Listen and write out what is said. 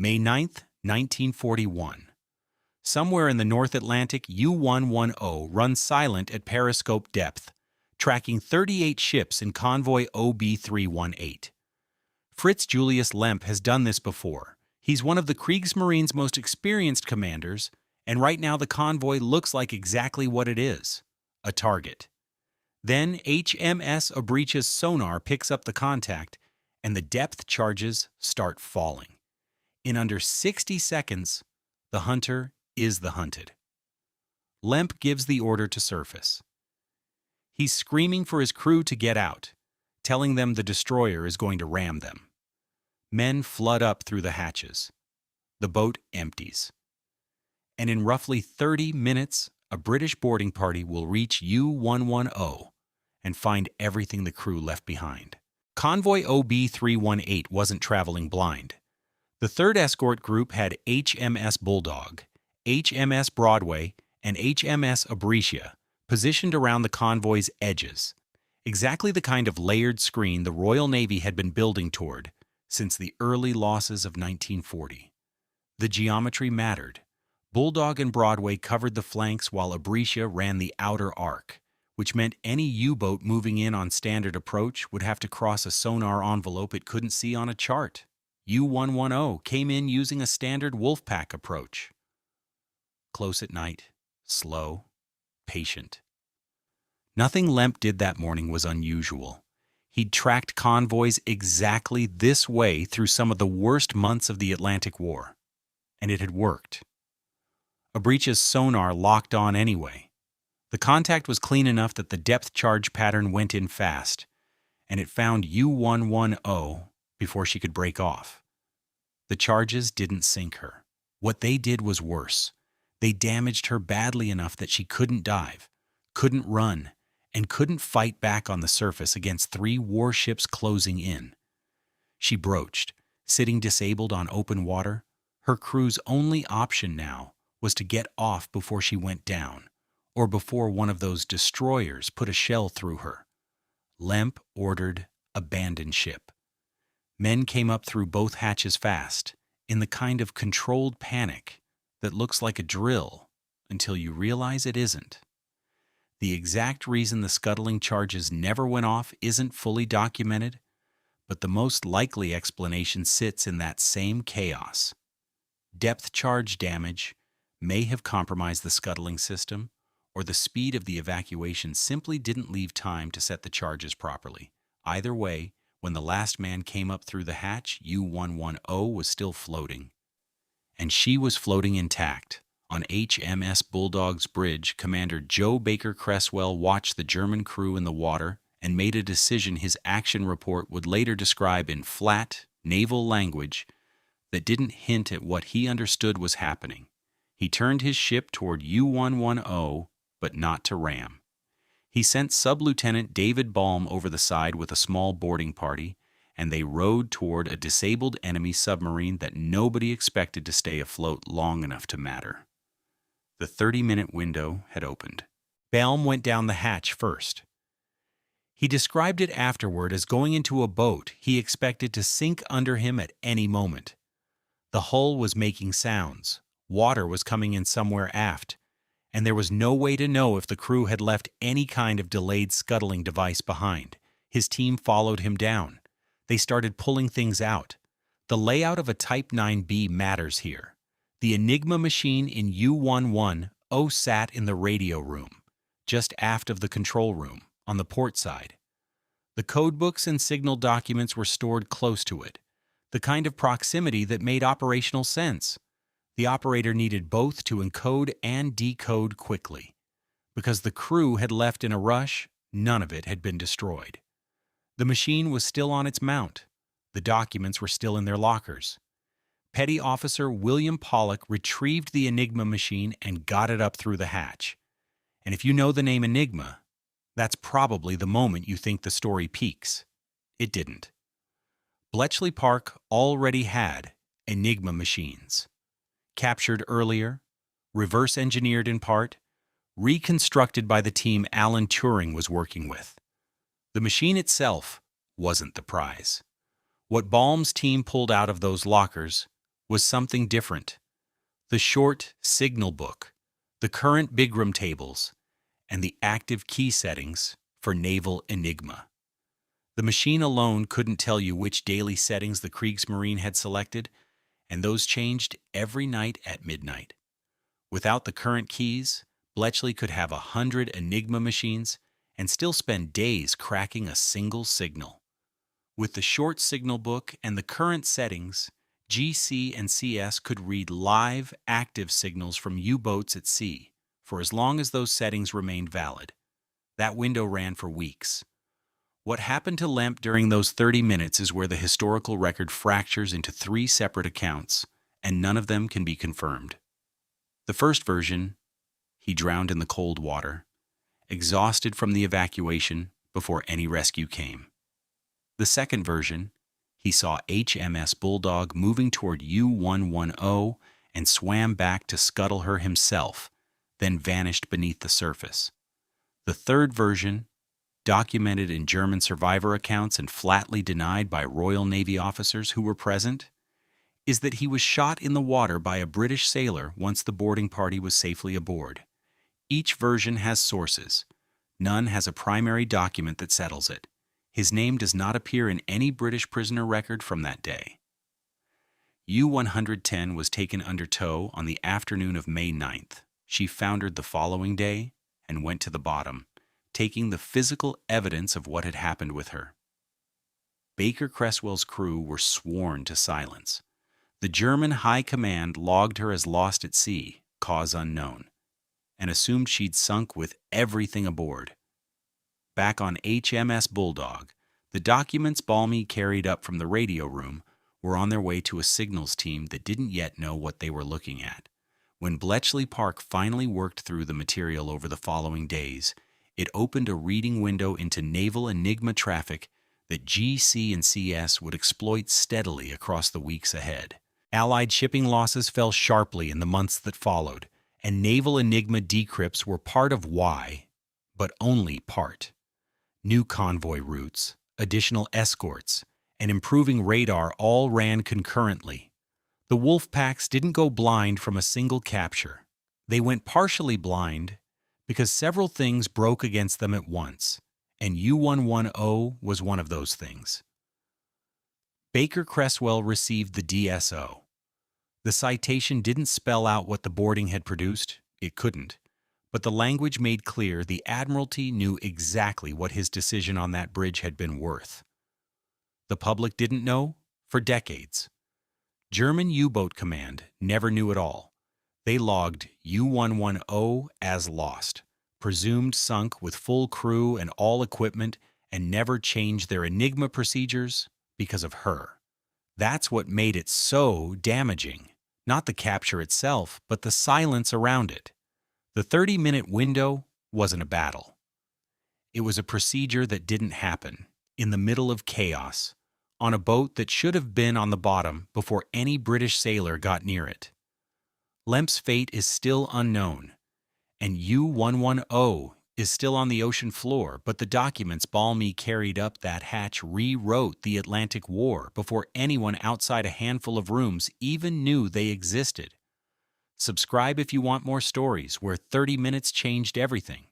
May 9th, 1941. Somewhere in the North Atlantic, U-110 runs silent at periscope depth, tracking 38 ships in Convoy OB 318. Fritz-Julius Lemp has done this before. He's one of the Kriegsmarine's most experienced commanders, and right now the convoy looks like exactly what it is, a target. Then HMS Obrechia's sonar picks up the contact, and the depth charges start falling. In under 60 seconds, the hunter is the hunted. Lemp gives the order to surface. He's screaming for his crew to get out, telling them the destroyer is going to ram them. Men flood up through the hatches. The boat empties. And in roughly 30 minutes, a British boarding party will reach U-110 and find everything the crew left behind. Convoy OB 318 wasn't traveling blind. The 3rd Escort Group had HMS Bulldog, HMS Broadway, and HMS Obretia positioned around the convoy's edges, exactly the kind of layered screen the Royal Navy had been building toward since the early losses of 1940. The geometry mattered. Bulldog and Broadway covered the flanks while Obretia ran the outer arc, which meant any U-boat moving in on standard approach would have to cross a sonar envelope it couldn't see on a chart. U-110 came in using a standard Wolfpack approach. Close at night, slow, patient. Nothing Lemp did that morning was unusual. He'd tracked convoys exactly this way through some of the worst months of the Atlantic War, and it had worked. Obrechia's sonar locked on anyway. The contact was clean enough that the depth charge pattern went in fast, and it found U-110 before she could break off. The charges didn't sink her. What they did was worse. They damaged her badly enough that she couldn't dive, couldn't run, and couldn't fight back on the surface against 3 warships closing in. She broached, sitting disabled on open water. Her crew's only option now was to get off before she went down, or before one of those destroyers put a shell through her. Lemp ordered abandon ship. Men came up through both hatches fast, in the kind of controlled panic that looks like a drill until you realize it isn't. The exact reason the scuttling charges never went off isn't fully documented, but the most likely explanation sits in that same chaos. Depth charge damage may have compromised the scuttling system, or the speed of the evacuation simply didn't leave time to set the charges properly. Either way, when the last man came up through the hatch, U-110 was still floating. And she was floating intact. On HMS Bulldog's bridge, Commander Joe Baker Cresswell watched the German crew in the water and made a decision his action report would later describe in flat, naval language that didn't hint at what he understood was happening. He turned his ship toward U-110, but not to ram. He sent Sub-Lieutenant David Balm over the side with a small boarding party, and they rowed toward a disabled enemy submarine that nobody expected to stay afloat long enough to matter. The 30-minute window had opened. Balm went down the hatch first. He described it afterward as going into a boat he expected to sink under him at any moment. The hull was making sounds. Water was coming in somewhere aft, and there was no way to know if the crew had left any kind of delayed scuttling device behind. His team followed him down. They started pulling things out. The layout of a Type 9B matters here. The Enigma machine in U-110 sat in the radio room, just aft of the control room, on the port side. The codebooks and signal documents were stored close to it, the kind of proximity that made operational sense. The operator needed both to encode and decode quickly. Because the crew had left in a rush, none of it had been destroyed. The machine was still on its mount. The documents were still in their lockers. Petty Officer William Pollock retrieved the Enigma machine and got it up through the hatch. And if you know the name Enigma, that's probably the moment you think the story peaks. It didn't. Bletchley Park already had Enigma machines. Captured earlier, reverse-engineered in part, reconstructed by the team Alan Turing was working with. The machine itself wasn't the prize. What Balm's team pulled out of those lockers was something different. The short signal book, the current Bigram tables, and the active key settings for Naval Enigma. The machine alone couldn't tell you which daily settings the Kriegsmarine had selected, and those changed every night at midnight. Without the current keys, Bletchley could have 100 Enigma machines and still spend days cracking a single signal. With the short signal book and the current settings, GC and CS could read live, active signals from U-boats at sea for as long as those settings remained valid. That window ran for weeks. What happened to Lemp during those 30 minutes is where the historical record fractures into 3 separate accounts, and none of them can be confirmed. The first version, he drowned in the cold water, exhausted from the evacuation before any rescue came. The second version, he saw HMS Bulldog moving toward U-110 and swam back to scuttle her himself, then vanished beneath the surface. The third version, documented in German survivor accounts and flatly denied by Royal Navy officers who were present, is that he was shot in the water by a British sailor once the boarding party was safely aboard. Each version has sources. None has a primary document that settles it. His name does not appear in any British prisoner record from that day. U-110 was taken under tow on the afternoon of May 9th. She foundered the following day and went to the bottom, taking the physical evidence of what had happened with her. Baker Cresswell's crew were sworn to silence. The German High Command logged her as lost at sea, cause unknown, and assumed she'd sunk with everything aboard. Back on HMS Bulldog, the documents Balmy carried up from the radio room were on their way to a signals team that didn't yet know what they were looking at. When Bletchley Park finally worked through the material over the following days, it opened a reading window into Naval Enigma traffic that GC and CS would exploit steadily across the weeks ahead. Allied shipping losses fell sharply in the months that followed, and Naval Enigma decrypts were part of why, but only part. New convoy routes, additional escorts, and improving radar all ran concurrently. The wolf packs didn't go blind from a single capture. They went partially blind because several things broke against them at once, and U-110 was one of those things. Baker Cresswell received the DSO. The citation didn't spell out what the boarding had produced. It couldn't. But the language made clear the Admiralty knew exactly what his decision on that bridge had been worth. The public didn't know for decades. German U-boat command never knew at all. They logged U-110 as lost, presumed sunk with full crew and all equipment, and never changed their Enigma procedures because of her. That's what made it so damaging. Not the capture itself, but the silence around it. The 30-minute window wasn't a battle. It was a procedure that didn't happen, in the middle of chaos, on a boat that should have been on the bottom before any British sailor got near it. Lemp's fate is still unknown, and U-110 is still on the ocean floor, but the documents Balmy carried up that hatch rewrote the Atlantic War before anyone outside a handful of rooms even knew they existed. Subscribe if you want more stories where 30 minutes changed everything.